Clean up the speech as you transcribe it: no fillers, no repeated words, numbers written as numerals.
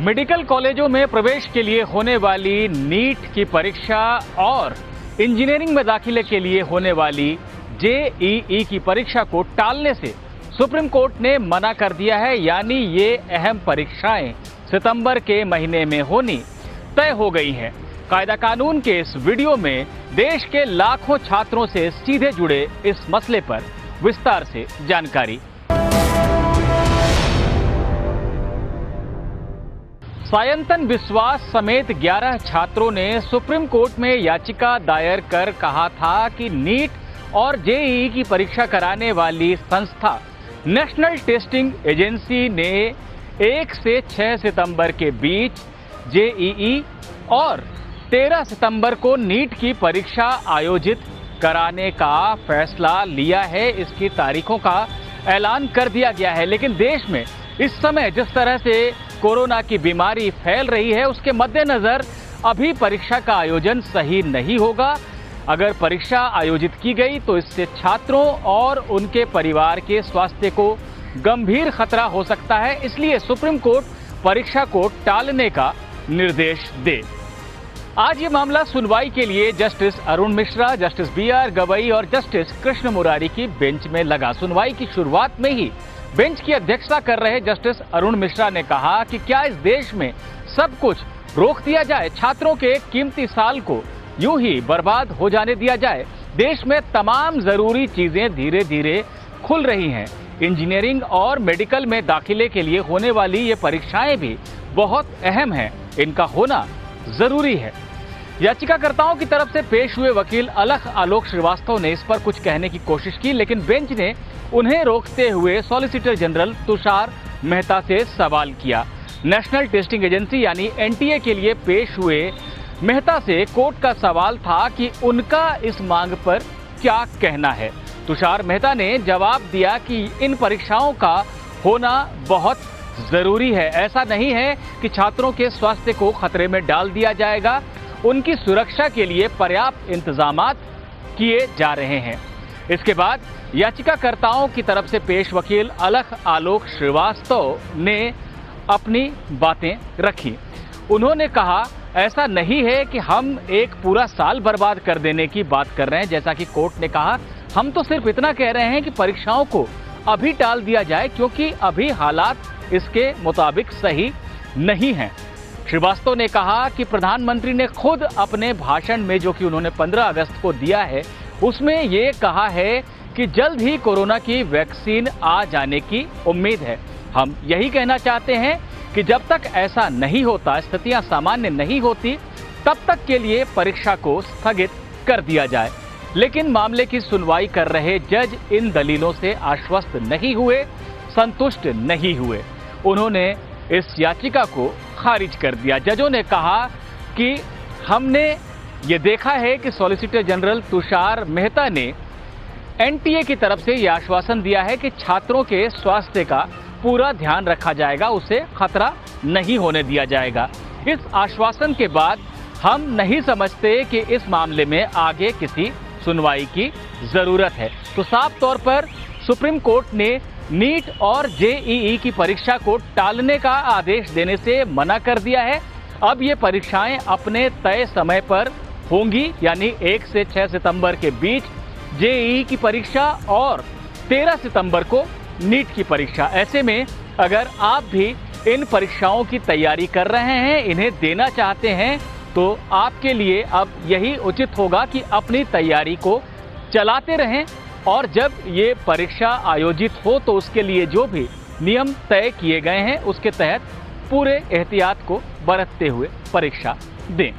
Medical कॉलेजों में प्रवेश के लिए होने वाली नीट की परीक्षा और इंजीनियरिंग में दाखिले के लिए होने वाली जेईई की परीक्षा को टालने से सुप्रीम कोर्ट ने मना कर दिया है। यानी ये अहम परीक्षाएं सितंबर के महीने में होनी तय हो गई हैं। कायदा कानून के इस वीडियो में देश के लाखों छात्रों से सीधे जुड़े इस मसले पर विस्तार से जानकारी। सायंतन विश्वास समेत 11 छात्रों ने सुप्रीम कोर्ट में याचिका दायर कर कहा था कि नीट और जेईई की परीक्षा कराने वाली संस्था नेशनल टेस्टिंग एजेंसी ने 1 से 6 सितंबर के बीच जेईई और 13 सितंबर को नीट की परीक्षा आयोजित कराने का फैसला लिया है। इसकी तारीखों का ऐलान कर दिया गया है। लेकिन देश में इस समय जिस तरह से कोरोना की बीमारी फैल रही है, उसके मद्देनजर अभी परीक्षा का आयोजन सही नहीं होगा। अगर परीक्षा आयोजित की गई तो इससे छात्रों और उनके परिवार के स्वास्थ्य को गंभीर खतरा हो सकता है। इसलिए सुप्रीम कोर्ट परीक्षा को टालने का निर्देश दे। आज ये मामला सुनवाई के लिए justice Arun Mishra, justice BR Gavai और जस्टिस कृष्ण मुरारी की बेंच में लगा। सुनवाई की शुरुआत में ही बेंच की अध्यक्षता कर रहे जस्टिस अरुण मिश्रा ने कहा कि क्या इस देश में सब कुछ रोक दिया जाए, छात्रों के कीमती साल को यूं ही बर्बाद हो जाने दिया जाए। देश में तमाम जरूरी चीजें धीरे धीरे खुल रही हैं। इंजीनियरिंग और मेडिकल में दाखिले के लिए होने वाली ये परीक्षाएं भी बहुत अहम हैं, इनका होना जरूरी है। याचिकाकर्ताओं की तरफ से पेश हुए वकील अलख आलोक श्रीवास्तव ने इस पर कुछ कहने की कोशिश की, लेकिन बेंच ने उन्हें रोकते हुए सॉलिसिटर जनरल तुषार मेहता से सवाल किया। नेशनल टेस्टिंग एजेंसी यानी एनटीए के लिए पेश हुए मेहता से कोर्ट का सवाल था कि उनका इस मांग पर क्या कहना है। तुषार मेहता ने जवाब दिया कि इन परीक्षाओं का होना बहुत जरूरी है। ऐसा नहीं है कि छात्रों के स्वास्थ्य को खतरे में डाल दिया जाएगा। उनकी सुरक्षा के लिए पर्याप्त इंतजामात किए जा रहे हैं। इसके बाद याचिकाकर्ताओं की तरफ से पेश वकील अलख आलोक श्रीवास्तव ने अपनी बातें रखी। उन्होंने कहा, ऐसा नहीं है कि हम एक पूरा साल बर्बाद कर देने की बात कर रहे हैं। जैसा कि कोर्ट ने कहा, हम तो सिर्फ इतना कह रहे हैं कि परीक्षाओं को अभी टाल दिया जाए क्योंकि अभी हालात इसके मुताबिक सही नहीं हैं। श्रीवास्तव ने कहा कि प्रधानमंत्री ने खुद अपने भाषण में, जो कि उन्होंने 15 अगस्त को दिया है, उसमें ये कहा है कि जल्द ही कोरोना की वैक्सीन आ जाने की उम्मीद है। हम यही कहना चाहते हैं कि जब तक ऐसा नहीं होता, स्थितियां सामान्य नहीं होती, तब तक के लिए परीक्षा को स्थगित कर दिया जाए। लेकिन मामले की सुनवाई कर रहे जज इन दलीलों से आश्वस्त नहीं हुए, संतुष्ट नहीं हुए। उन्होंने इस याचिका को खारिज कर दिया। जजों ने कहा कि हमने ये देखा है कि सॉलिसिटर जनरल तुषार मेहता ने एनटीए की तरफ से यह आश्वासन दिया है कि छात्रों के स्वास्थ्य का पूरा ध्यान रखा जाएगा, उसे खतरा नहीं होने दिया जाएगा। इस आश्वासन के बाद हम नहीं समझते कि इस मामले में आगे किसी सुनवाई की जरूरत है। तो साफ तौर पर सुप्रीम कोर्ट ने नीट और जेईई की परीक्षा को टालने का आदेश देने से मना कर दिया है। अब ये परीक्षाएं अपने तय समय पर होंगी, यानी 1 से 6 सितंबर के बीच जेईई की परीक्षा और 13 सितंबर को नीट की परीक्षा। ऐसे में अगर आप भी इन परीक्षाओं की तैयारी कर रहे हैं, इन्हें देना चाहते हैं, तो आपके लिए अब यही उचित होगा कि अपनी तैयारी को चलाते रहें और जब ये परीक्षा आयोजित हो तो उसके लिए जो भी नियम तय किए गए हैं उसके तहत पूरे एहतियात को बरतते हुए परीक्षा दें।